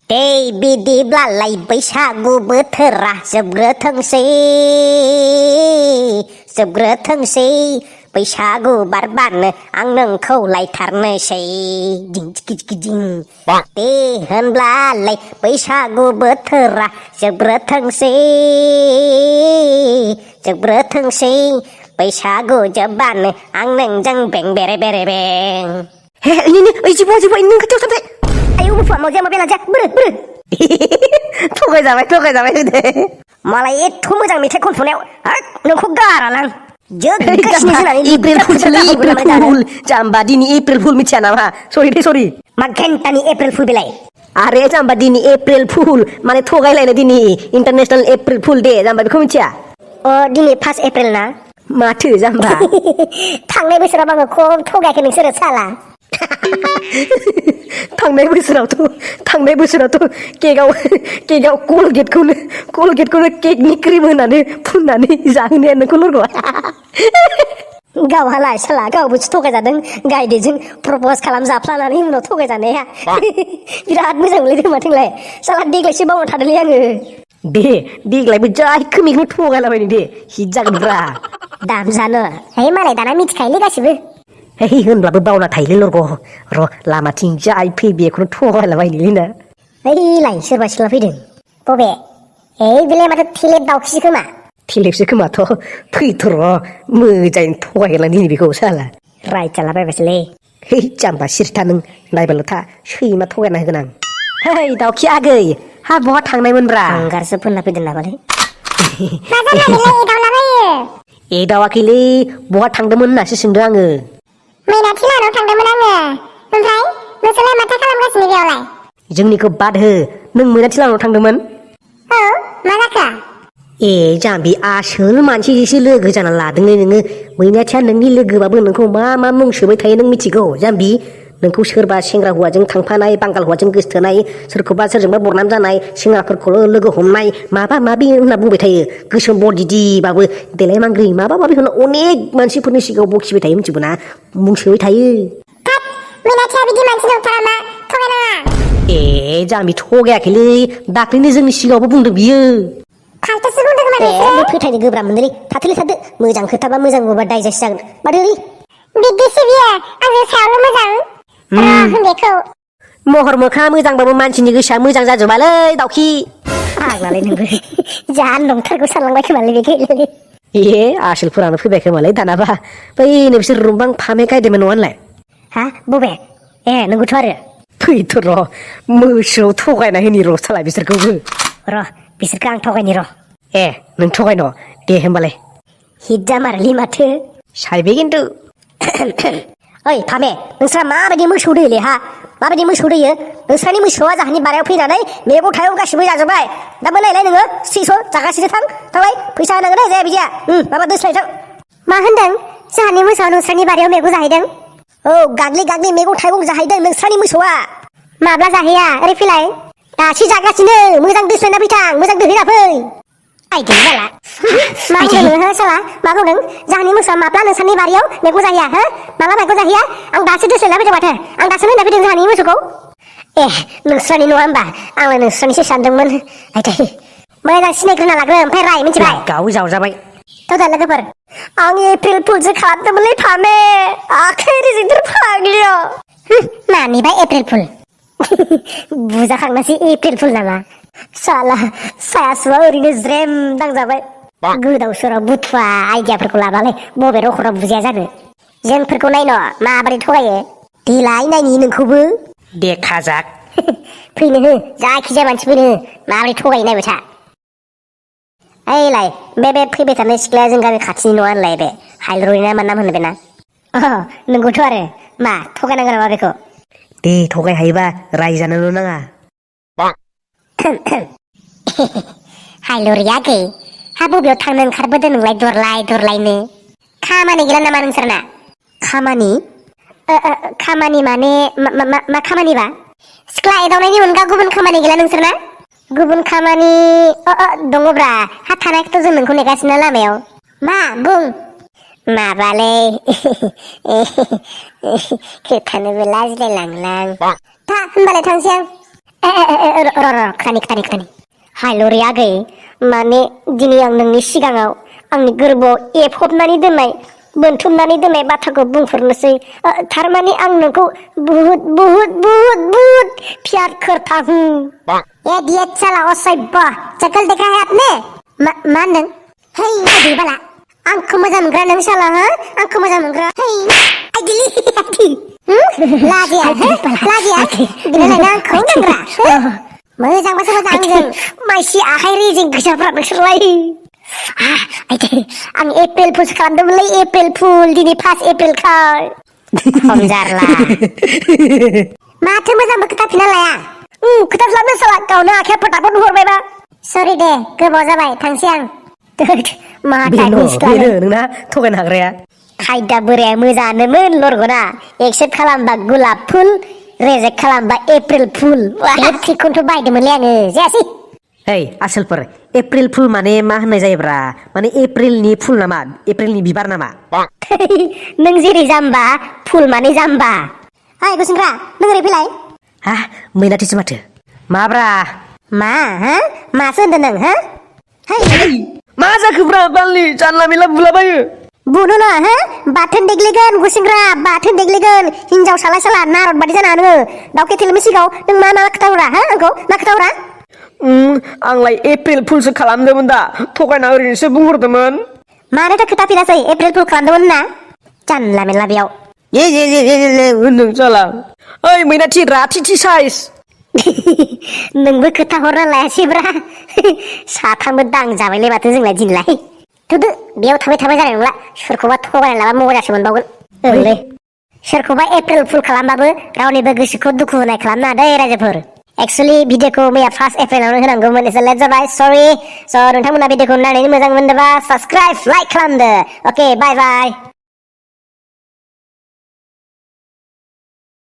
दे बिदिब्लालाय बैसागु बोथोरा जोबग्रोथोंसै बैसागु बारबानो आं नोंखौ लायथारनोसै दिं दिं दे होनब्लालाय बैसागु बोथोरा जोबग्रोथोंसै बैसागु जोबबानो आं नोंजों बें बेरे बेरे बें हे ini jibo ini kecil sampai ayo bufuan mau jalan aja ber थगायजाबाय दे मालाय एथ' मोजां मेथाइ खनथ'नायाव नोंखौ गारालां जोबगासिनो जोंनानै एप्रिल फुल जाम्बा दिनै एप्रिल फुल मिथिया नामा सरि मा घन्टानि एप्रिल फुल बेलाय आरे जाम्बा दिनै एप्रिल फुल माने थगायलायनो दिनै इन्टारनेशनेल एप्रिल फुल दे जाम्बा बेखौ मिथिया दिनै 1 एप्रिल ना माथो जाम्बा थांनाय बोसोराव आङो खम थगायाखै नोंसोरो साला थांनाय बोसोरावथ' केकआव कलगेटखौनो केकनि क्रिम होनानै फुननानै जाहोनाया नोंखौ लरगौ गावहालाय साला गावबोसो थगायजादों गायदेजों प्रपज खालामजाफ्लानानै उनाव थगायजानाया बिराद मोजां मोनलायदों माथोलाय साला देग्लायसो बावना थादोंलै आङो देग्लायबो जाय खोमिखौ थगायलाबायनो दे हिट जागोनब्रा दाम जानो है मालाय दाना मिथिखायोलै गासिबो है होनब्लाबो बावना थायोलै लरग' र' लामाथिं जाय फै बेखौनो थगायलाबायनोलै ना ओइलाय सोरबा सिख्ला फैदों बबे बेलाय माथो थिलेब दाउखिसो खोमा थिलेबसो खोमाथ' फैथ' र' मोजाङै थगायगोन दिनै बेखौ साला रायजालाबायबायसोलै है जाम्बा सिरिथा नों नायबाल' था सैमा थगायना होगोन आं है दाउखि आगै हा बहा थांनायमोनब्रा हांगारसो फोनना फैदों नामालै एदावाखैलै बहा थांदोंमोन होननासो सोंदों आङो मैनाथि लानाव थांदोंमोन आङो ओमफ्राय नोंसोरलाय माथो खालामगासिनो बेयावलाय जोंनिखौ बाद हो नों मैनाथि लानाव थांदोंमोन औ मा जाखो जाम्बि आसोल मानसिजोंसो लोगो जाना लादोंलै नोङो मैनाथिया नोंनि लोगोबाबो नोंखौ मा मुं सोबाय थायो नों मिथिगौ जाम्बि नोंखौ सोरबा सेंग्रा हौवाजों थांफानाय बांगाल हौवाजों गोसथोनाय सोरखौबा सोरजोंबा बरनाम जानाय सेंग्राफोरखौल' लोगो हमनाय माबा माबि होनना बुंबाय थायो गोसोम बरदिदिबाबो देलाय मांग्रि माबा माबि होनना अनेक मानसिफोरनि सिगाङाव बखिबाय थायो मिथिगौ ना मुं सोबाय थायो मैनाथिया बिदि मानसि नंथारा मा थगायनाङा जाम्बि थगायाखैलै दाख्लैनो जोंनि सिगाङावबो बुंदों बियो खालथासो बुंदों खोमा बे फोथायनो गोब्राब मोनदोंलै थाथोलै थादो मोजां खोथाबा मोजां बुंबा दायजासो जागोन माथोलै बिदिसो बियो आंनि सायावल' मोजां बेखौ महर मोखाङा मोजांबाबो मानसिनि गोसोआ मोजां जाजोबालै दाउखि फाग्लालै नोंबो जानो नंथारगौ सानलांबाय खोमालै बेखौ आसोलफोरानो फैबाय खोमालै दानाबा बै नोंसोर रुमबां फामे गायदोंमोन नङा होनलाय हा बबे नंगौथ' आरो फैथ' र' मोसौआव थगायना होनि र' साला बिसोरखौबो र' बिसोरखौ आं थगायनि र' नों थगायन' दे होमबालाय हिट जामारोलै माथो सायबे खिन्थु ओइ फामे नोंस्रा माबायदि मोसौ दैयोलै हा माबायदि मोसौ दैयो नोंस्रानि मोसौआ जाहानि बारायाव फैनानै मैगं थाइगं गासिबो जाजोब्बाय दा मोनलायलाय नोङो स्रिस' जागासिनो थांलाय फैसा होनांगोन जाया बिदिया माबा दोस्लायथां मा होनदों जाहानि मोसौआ नोंस्रानि बारियाव मैगं जाहैदों औ गाग्लि मैगं थाइगं जाहैदों नोंस्रानि मोसौआ माब्ला जाहैया ओरै फैलाय दासो जागासिनो मोजां दोस्लायना फैथां मोजां दोहैना फै आइदि जाला मा बुंदों नोङो साला मा बुंदों जाहानि मोसौआ माब्ला नोंस्रानि बारियाव मैगं जाहैया माला मैगं जाहैया आं दासो दोस्लायना फैदों माथो आं दासो नायना फैदों जाहानि मोसौखौ नोंस्रानि नङा होमबा आंलाय नोंस्रानिसो सानदोंमोन मोजां सिनायग्रोना लाग्रो ओमफ्राय राय मिथिबाय गाव जावजाबाय दा लोगोफोर आं एप्रिल फुलसो खालामदोंमोनलै फामे आखाइ रेजेंथार फाग्लियाव मानिबा एप्रिल फुल बुजाखांनासो एप्रिल फुल नामा साला सायासुआ ओरैनो ज्रेम दांजाबाय गोदाव सोराव बुथुवा आइडियाफोरखौ लाबालाय बबे रखराव बुजाया जानो जोंफोरखौ नायनो माबोरै थगायो देलाय नायनि नोंखौबो देखा जाक फैनो हो जायखिजाया मानसि फैनो हो माबोरै थगायो नायबाय था ओइलाय बे फैबाय थानाय सिख्लाया जों गामि खाथिनि नङा होनलाय बे हाइलरय ना मा नाम होनो बेना नंगौथ' आरो मा थगायनांगौ नामा बेखौ दे थगाय हायोबा रायजानोल' नाङा हाइलरिया गै हा बबेयाव थांनो ओंखारबोदों नोंलाय दरलायनो खामानि गैला नामा नोंसोरना खामानि माने मा खामानिबा सिख्ला एदावनायनि अनगा गुबुन खामानि गैला नोंसोरना गुबुन खामानि दङब्रा हा थानायखौथ' जों नोंखौ नेगासिनो लामायाव मा बुं माबालै खोथानोबो लाजिलाय लांलां था होनबालाय थांसै आं खोथानि हायल'रि आगै माने दिनै आं नोंनि सिगाङाव आंनि गोरबोआव एफबनानै दोननाय बोनथुमनानै दोननाय बाथ्राखौ बुंफोरनोसै थारमाने आं नोंखौ बुहुत बुहुत बुहुत बुहुत प्यार करता हूं ए दिए साला असभ्य चकल देखा है आपने मा होनदों है आइदै बाला आंखौ मोजां मोनग्रा नों साला हा आंखौ मोजां मोनग्रा है आइदिलि लाजिया बिलायना आंखौ नांग्रा मोजांबासो मोजां आंजों माइसि आखाइ रेजें गोसाफ्रा नोंसोरलाय आं एप्रिल फुल खालामदोंमोनलै एप्रिल फुल दिनै 5 एप्रिल खार हमजारला माथो मोजांबो खोथाफिना लाया खोथाफ्लाबो साला गावनो आखाइया फोटाफोर हरबायबा सरि दे गोबाव जाबाय थांसै आं मा बेनो नोंना थगायनो हाग्राया खायदा बोराया मोजाङानोमोन लरगना एक्सेप्ट खालामबा गुलाब फुल रेजेक्ट खालामबा एप्रिल फुल थिगखौनोथ' बायदोंमोनलै आङो जायासै ओइ आसोलफोर एप्रिल फुल माने मा होननाय जायोब्रा माने एप्रिलनि फुल नामा एप्रिलनि बिबार नामा नों जेरै जाम्बा फुल माने जाम्बा हाय गुसुंग्रा नों ओरै फैलाय हा मैनाथिसो माथो माब्रा मा हा मासो होनदों नों हा मा जाखोब्रा बालनि जानला मेला बुलाबायो बुनो ना हा बाथोन देग्लिगोन गुसुंग्रा बाथोन देग्लिगोन हिनजाव साला साला नारद बादि जाना नोङो दाउ केटेलनि सिगाङाव नों मा खोथाहरा हा आंखौ मा खोथाहरा आंलाय एप्रिल फुलसो खालामदोंमोन दा थगायना ओरैनोसो बुंहरदोंमोन मानोथो खोथाफिनासै एप्रिल फुल खालामदोंमोन ना जानला मेनला बेयाव होनदों जाला ओइ मैनाथि राथिथि साइज नोंबो खोथाहरना लायासैब्रा साथामबो दांजाबायलै माथो जोंलाय दिनलाय थुदो बेयाव थाबाय जानाय नंला सोरखौबा थगायना लाबा मजासो मोनबावगोन ओंलै सोरखौबा एप्रिल फुल खालामबाबो रावनिबो गोसोखौ दुखु होनाय खालामनाङा दै रायजोफोर एक्सुअलि भिडिअखौ मैया 1 एप्रिलावनो होनांगौमोन एसे लेट जाबाय सरि स' नोंथांमोना भिडिअखौ नायनानै मोजां मोनदोंबा साबस्क्राइब लाइक खालामदो अके बाय